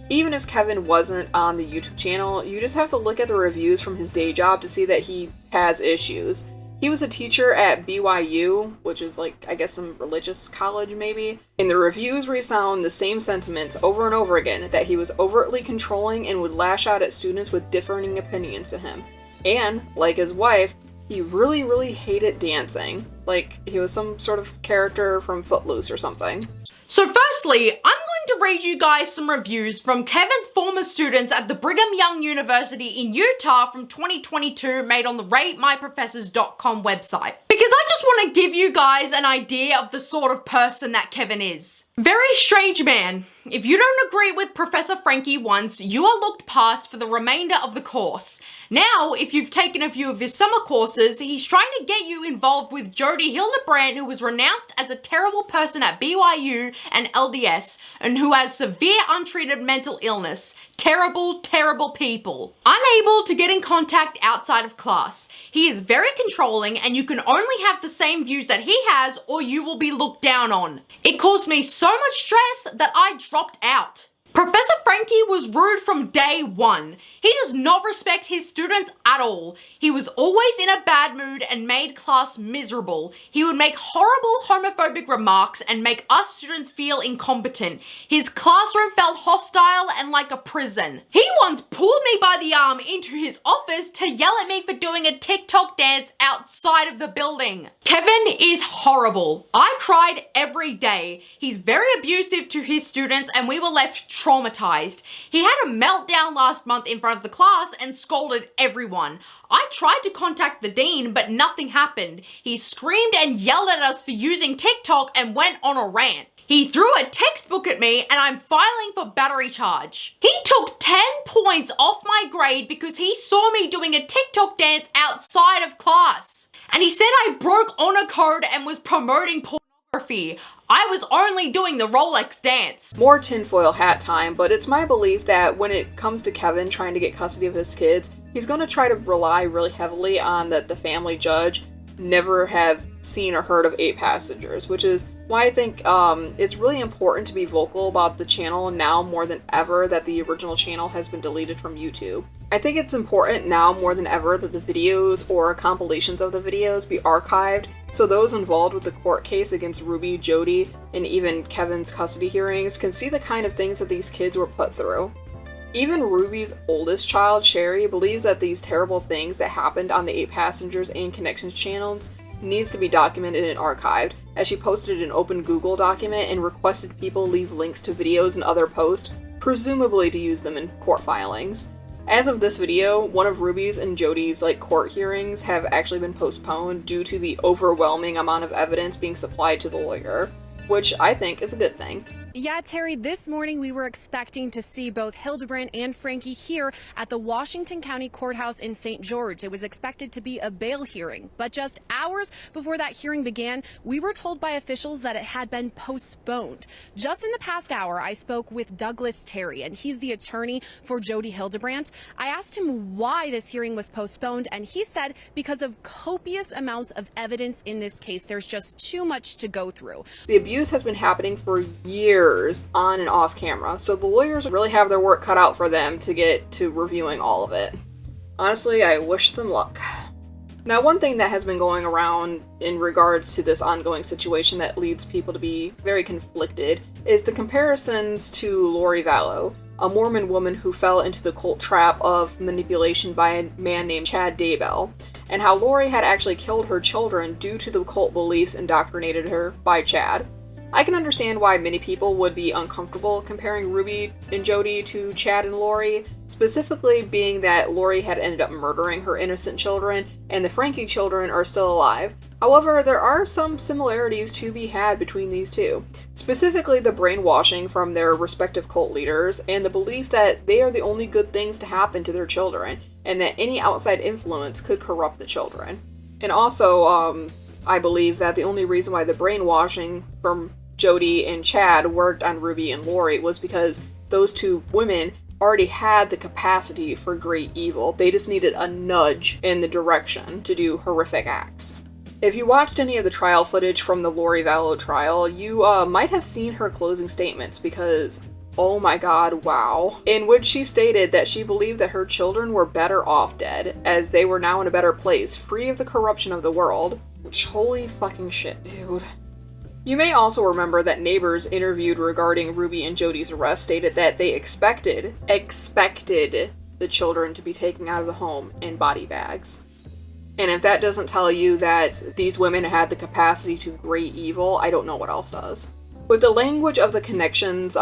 Even if Kevin wasn't on the YouTube channel, you just have to look at the reviews from his day job to see that he has issues. He was a teacher at BYU, which is like, I guess, some religious college maybe. And the reviews resound the same sentiments over and over again, that he was overtly controlling and would lash out at students with differing opinions to him. And, like his wife, he really, really hated dancing. Like, he was some sort of character from Footloose or something. So firstly, I'm going to read you guys some reviews from Kevin's former students at the Brigham Young University in Utah from 2022 made on the RateMyProfessors.com website. Because I just want to give you guys an idea of the sort of person that Kevin is. Very strange man. If you don't agree with Professor Frankie once, you are looked past for the remainder of the course. Now, if you've taken a few of his summer courses, he's trying to get you involved with Jodi Hildebrandt, who was renounced as a terrible person at BYU and LDS, and who has severe untreated mental illness. Terrible, terrible people. Unable to get in contact outside of class. He is very controlling, and you can only have the same views that he has, or you will be looked down on. It caused me so much stress that I dropped out. Professor Frankie was rude from day one. He does not respect his students at all. He was always in a bad mood and made class miserable. He would make horrible homophobic remarks and make us students feel incompetent. His classroom felt hostile and like a prison. He once pulled me by the arm into his office to yell at me for doing a TikTok dance outside of the building. Kevin is horrible. I cried every day. He's very abusive to his students, and we were left traumatized. He had a meltdown last month in front of the class and scolded everyone. I tried to contact the dean, but nothing happened. He screamed and yelled at us for using TikTok and went on a rant. He threw a textbook at me and I'm filing for battery charge. He took 10 points off my grade because he saw me doing a TikTok dance outside of class. And he said I broke honor code and was promoting pornography. I was only doing the Rolex dance. More tinfoil hat time, but it's my belief that when it comes to Kevin trying to get custody of his kids, he's going to try to rely really heavily on that the family judge never have seen or heard of 8 passengers, which is why I think it's really important to be vocal about the channel now more than ever that the original channel has been deleted from YouTube. I think it's important now more than ever that the videos or compilations of the videos be archived so those involved with the court case against Ruby, Jodi, and even Kevin's custody hearings can see the kind of things that these kids were put through. Even Ruby's oldest child, Sherry, believes that these terrible things that happened on the 8 Passengers and Connections channels needs to be documented and archived, as she posted an open Google document and requested people leave links to videos and other posts, presumably to use them in court filings. As of this video, one of Ruby's and Jodi's court hearings have actually been postponed due to the overwhelming amount of evidence being supplied to the lawyer, which I think is a good thing. Yeah, Terry, this morning we were expecting to see both Hildebrandt and Frankie here at the Washington County Courthouse in St. George. It was expected to be a bail hearing, but just hours before that hearing began, we were told by officials that it had been postponed. Just in the past hour, I spoke with Douglas Terry, and he's the attorney for Jodi Hildebrandt. I asked him why this hearing was postponed, and he said because of copious amounts of evidence in this case, there's just too much to go through. The abuse has been happening for years on and off camera, so the lawyers really have their work cut out for them to get to reviewing all of it. Honestly, I wish them luck. Now, one thing that has been going around in regards to this ongoing situation that leads people to be very conflicted is the comparisons to Lori Vallow, a Mormon woman who fell into the cult trap of manipulation by a man named Chad Daybell, and how Lori had actually killed her children due to the cult beliefs indoctrinated her by Chad. I can understand why many people would be uncomfortable comparing Ruby and Jodi to Chad and Lori, specifically being that Lori had ended up murdering her innocent children and the Frankie children are still alive. However, there are some similarities to be had between these two, specifically the brainwashing from their respective cult leaders and the belief that they are the only good things to happen to their children and that any outside influence could corrupt the children. And also, I believe that the only reason why the brainwashing from Jodi and Chad worked on Ruby and Lori was because those two women already had the capacity for great evil. They just needed a nudge in the direction to do horrific acts. If you watched any of the trial footage from the Lori Vallow trial, you might have seen her closing statements because oh my god, wow, in which she stated that she believed that her children were better off dead, as they were now in a better place, free of the corruption of the world. Which, holy fucking shit, dude. You may also remember that neighbors interviewed regarding Ruby and Jodi's arrest stated that they expected the children to be taken out of the home in body bags. And if that doesn't tell you that these women had the capacity to great evil, I don't know what else does. With the language of the Connections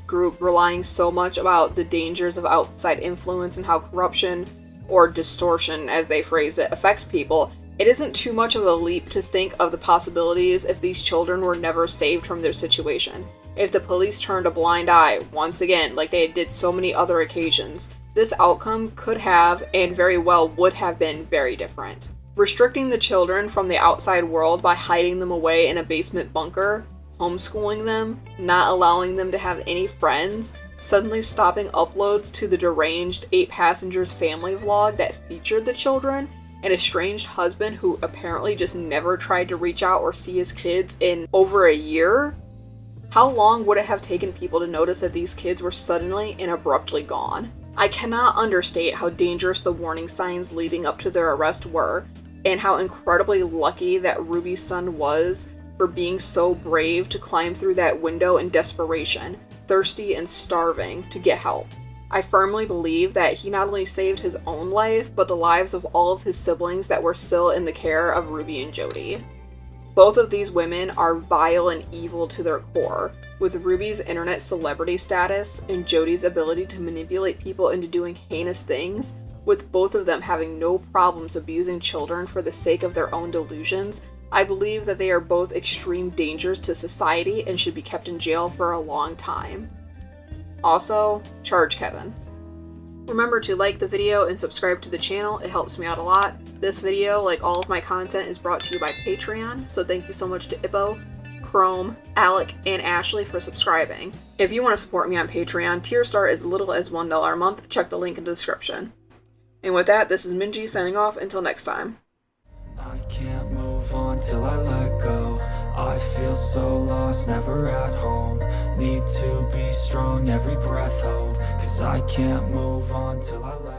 group relying so much about the dangers of outside influence and how corruption, or distortion as they phrase it, affects people, it isn't too much of a leap to think of the possibilities if these children were never saved from their situation. If the police turned a blind eye, once again, like they did so many other occasions, this outcome could have, and very well would have been, very different. Restricting the children from the outside world by hiding them away in a basement bunker, homeschooling them, not allowing them to have any friends, suddenly stopping uploads to the deranged 8 Passengers family vlog that featured the children, an estranged husband who apparently just never tried to reach out or see his kids in over a year? How long would it have taken people to notice that these kids were suddenly and abruptly gone? I cannot understate how dangerous the warning signs leading up to their arrest were, and how incredibly lucky that Ruby's son was for being so brave to climb through that window in desperation, thirsty and starving, to get help. I firmly believe that he not only saved his own life, but the lives of all of his siblings that were still in the care of Ruby and Jodi. Both of these women are vile and evil to their core, with Ruby's internet celebrity status and Jodi's ability to manipulate people into doing heinous things, with both of them having no problems abusing children for the sake of their own delusions. I believe that they are both extreme dangers to society and should be kept in jail for a long time. Also, charge Kevin. Remember to like the video and subscribe to the channel, it helps me out a lot. This video, like all of my content, is brought to you by Patreon, so thank you so much to Ippo, Chrome, Alec, and Ashley for subscribing. If you want to support me on Patreon, tier start as little as $1 a month, check the link in the description. And with that, this is Minji signing off until next time. I can't move on till I let go. I feel so lost, never at home. Need to be strong, every breath hold. 'Cause I can't move on till I let go.